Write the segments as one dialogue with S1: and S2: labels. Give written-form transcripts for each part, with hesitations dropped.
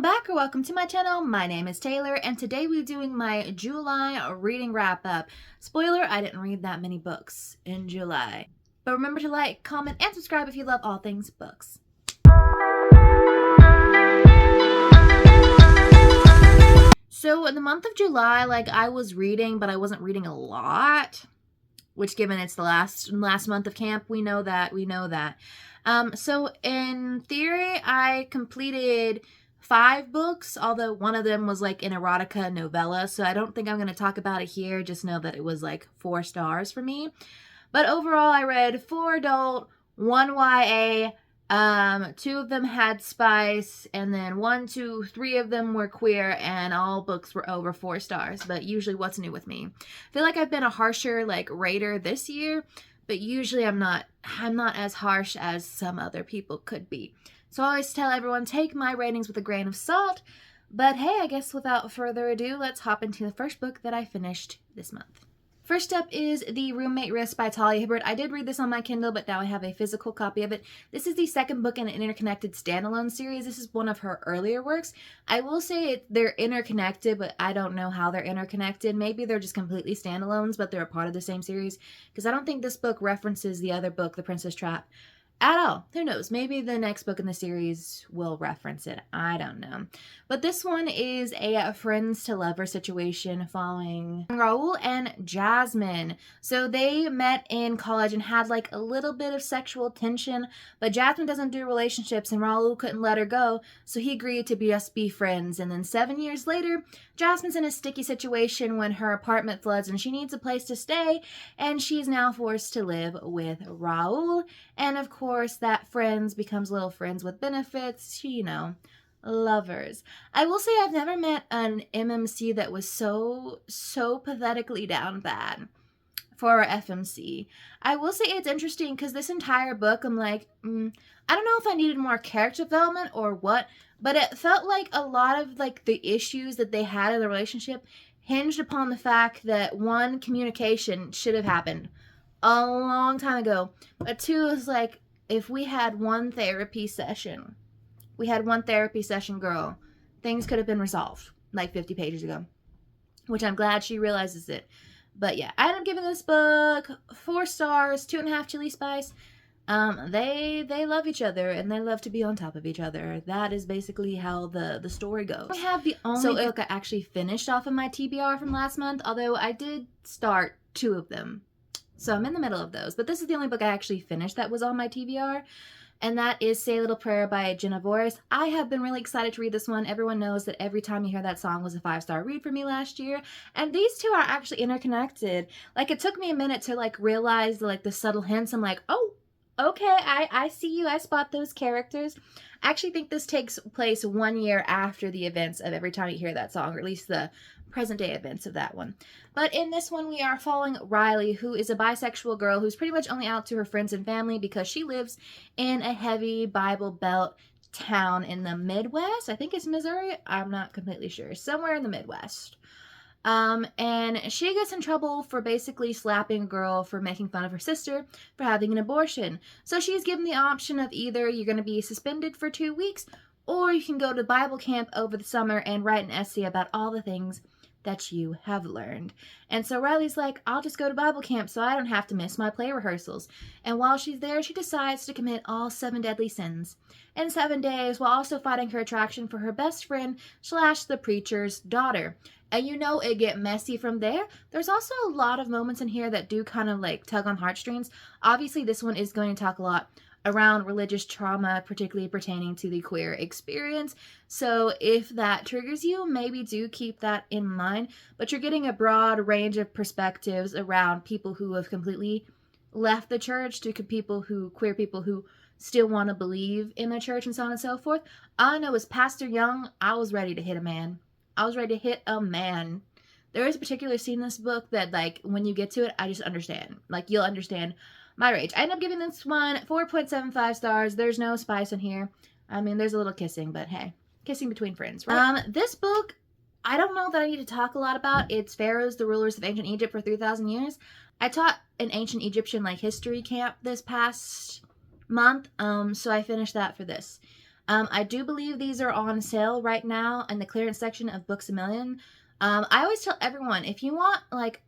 S1: back or welcome to my channel. My name is Taylor and today we're doing my July reading wrap up. Spoiler, I didn't read that many books in July. But remember to like, comment, and subscribe if you love all things books. So in the month of July, I was reading, but I wasn't reading a lot. Which, given it's the last month of camp, we know that. So in theory, I completed 5 books, although one of them was like an erotica novella, so I don't think I'm going to talk about it here. Just know that it was like 4 stars for me. But overall, I read 4 adult, 1 YA, 2 of them had spice, and then 1, 2, 3 of them were queer, and all books were over 4 stars. But usually, what's new with me? I feel like I've been a harsher rater this year, but usually I'm not as harsh as some other people could be. So I always tell everyone, take my ratings with a grain of salt. But hey, I guess without further ado, let's hop into the first book that I finished this month. First up is The Roommate Risk by Talia Hibbert. I did read this on my Kindle, but now I have a physical copy of it. This is the second book in an interconnected standalone series. This is one of her earlier works. I will say they're interconnected, but I don't know how they're interconnected. Maybe they're just completely standalones, but they're a part of the same series. Because I don't think this book references the other book, The Princess Trap, at all. Who knows? Maybe the next book in the series will reference it. I don't know. But this one is a friends to lover situation following Raul and Jasmine. So they met in college and had a little bit of sexual tension, but Jasmine doesn't do relationships and Raul couldn't let her go, so he agreed to just be friends. And then 7 years later, Jasmine's in a sticky situation when her apartment floods and she needs a place to stay, and she's now forced to live with Raul. And of course, that friends becomes little friends with benefits, lovers. I will say I've never met an MMC that was so pathetically down bad for our FMC. I will say it's interesting because this entire book, I'm like, I don't know if I needed more character development or what, but it felt like a lot of the issues that they had in the relationship hinged upon the fact that 1, communication should have happened a long time ago, but 2 is if we had one therapy session, girl, things could have been resolved 50 pages ago, which I'm glad she realizes it. But yeah, I ended up giving this book 4 stars, 2.5 chili spice. They love each other and they love to be on top of each other. That is basically how the story goes. I have the only book I actually finished off of my TBR from last month, although I did start 2 of them. So I'm in the middle of those. But this is the only book I actually finished that was on my TBR. And that is Say a Little Prayer by Jenna Voris. I have been really excited to read this one. Everyone knows that Every Time You Hear That Song was a 5-star read for me last year. And these two are actually interconnected. It took me a minute to realize the subtle hints. I'm like, oh, okay, I see you. I spot those characters. I actually think this takes place 1 year after the events of Every Time You Hear That Song, or at least the present day events of that one. But in this one, we are following Riley, who is a bisexual girl who's pretty much only out to her friends and family because she lives in a heavy Bible Belt town in the Midwest. I think it's Missouri. I'm not completely sure. Somewhere in the Midwest. And she gets in trouble for basically slapping a girl for making fun of her sister for having an abortion. So she's given the option of either you're going to be suspended for 2 weeks, or you can go to Bible camp over the summer and write an essay about all the things that you have learned. And so Riley's like, I'll just go to Bible camp so I don't have to miss my play rehearsals. And while she's there, she decides to commit all 7 deadly sins in 7 days, while also fighting her attraction for her best friend / the preacher's daughter. And it get messy from there. There's also a lot of moments in here that do kind of tug on heartstrings. Obviously, this one is going to talk a lot around religious trauma, particularly pertaining to the queer experience. So if that triggers you, maybe do keep that in mind. But you're getting a broad range of perspectives around people who have completely left the church to queer people who still want to believe in the church and so on and so forth. All I know is Pastor Young, I was ready to hit a man. There is a particular scene in this book that when you get to it, I just understand. You'll understand my rage. I end up giving this one 4.75 stars. There's no spice in here. I mean, there's a little kissing, but hey, kissing between friends, right? This book, I don't know that I need to talk a lot about. It's Pharaohs, the rulers of ancient Egypt for 3,000 years. I taught an ancient Egyptian history camp this past month, so I finished that for this. I do believe these are on sale right now in the clearance section of Books A Million. I always tell everyone, if you want like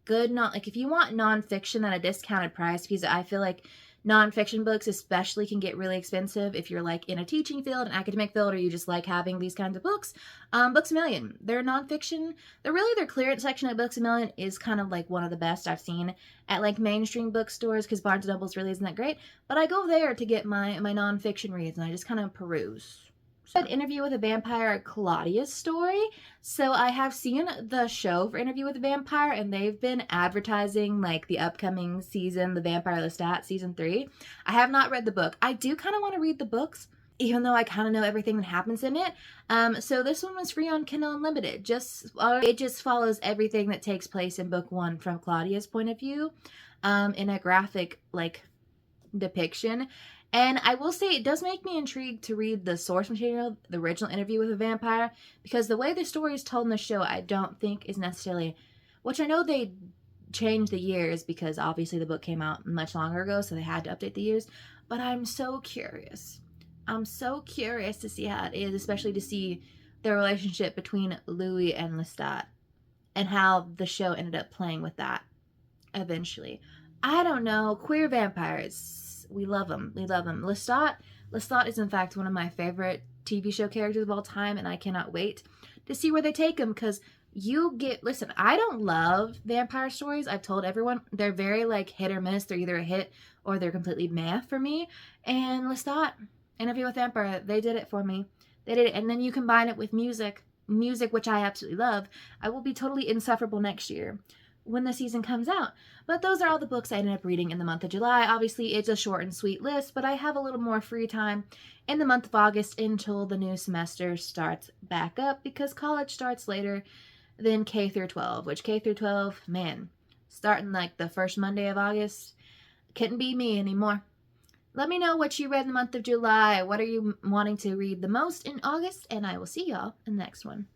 S1: good, not like if you want nonfiction at a discounted price, because I feel like nonfiction books especially can get really expensive if you're like in a teaching field, an academic field, or you just like having these kinds of books. Books A Million, they're nonfiction. Their clearance section at Books A Million is kind of like one of the best I've seen at like mainstream bookstores, because Barnes & Noble's really isn't that great. But I go there to get my nonfiction reads, and I just kind of peruse. An Interview with a Vampire, Claudia's story. So I have seen the show for Interview with a Vampire, and they've been advertising like the upcoming season, The Vampire Lestat season 3. I have not read the book. I do kind of want to read the books, even though I kind of know everything that happens in it. So this one was free on Kindle Unlimited. It just follows everything that takes place in book 1 from Claudia's point of view, in a graphic like depiction. And I will say it does make me intrigued to read the source material, the original Interview with a Vampire, because the way the story is told in the show, I don't think is necessarily, which I know they changed the years because obviously the book came out much longer ago, so they had to update the years. But I'm so curious. I'm so curious to see how it is, especially to see the relationship between Louis and Lestat and how the show ended up playing with that eventually. I don't know. Queer vampires. We love them. We love them. Lestat is in fact one of my favorite TV show characters of all time, and I cannot wait to see where they take him, because listen, I don't love vampire stories. I've told everyone they're very like hit or miss. They're either a hit or they're completely meh for me. And Lestat, Interview with Vampire, they did it for me. They did it. And then you combine it with music, which I absolutely love. I will be totally insufferable next year when the season comes out. But those are all the books I ended up reading in the month of July. Obviously, it's a short and sweet list, but I have a little more free time in the month of August until the new semester starts back up, because college starts later than K through 12, which K through 12, man, starting like the first Monday of August, couldn't be me anymore. Let me know what you read in the month of July. What are you wanting to read the most in August? And I will see y'all in the next one.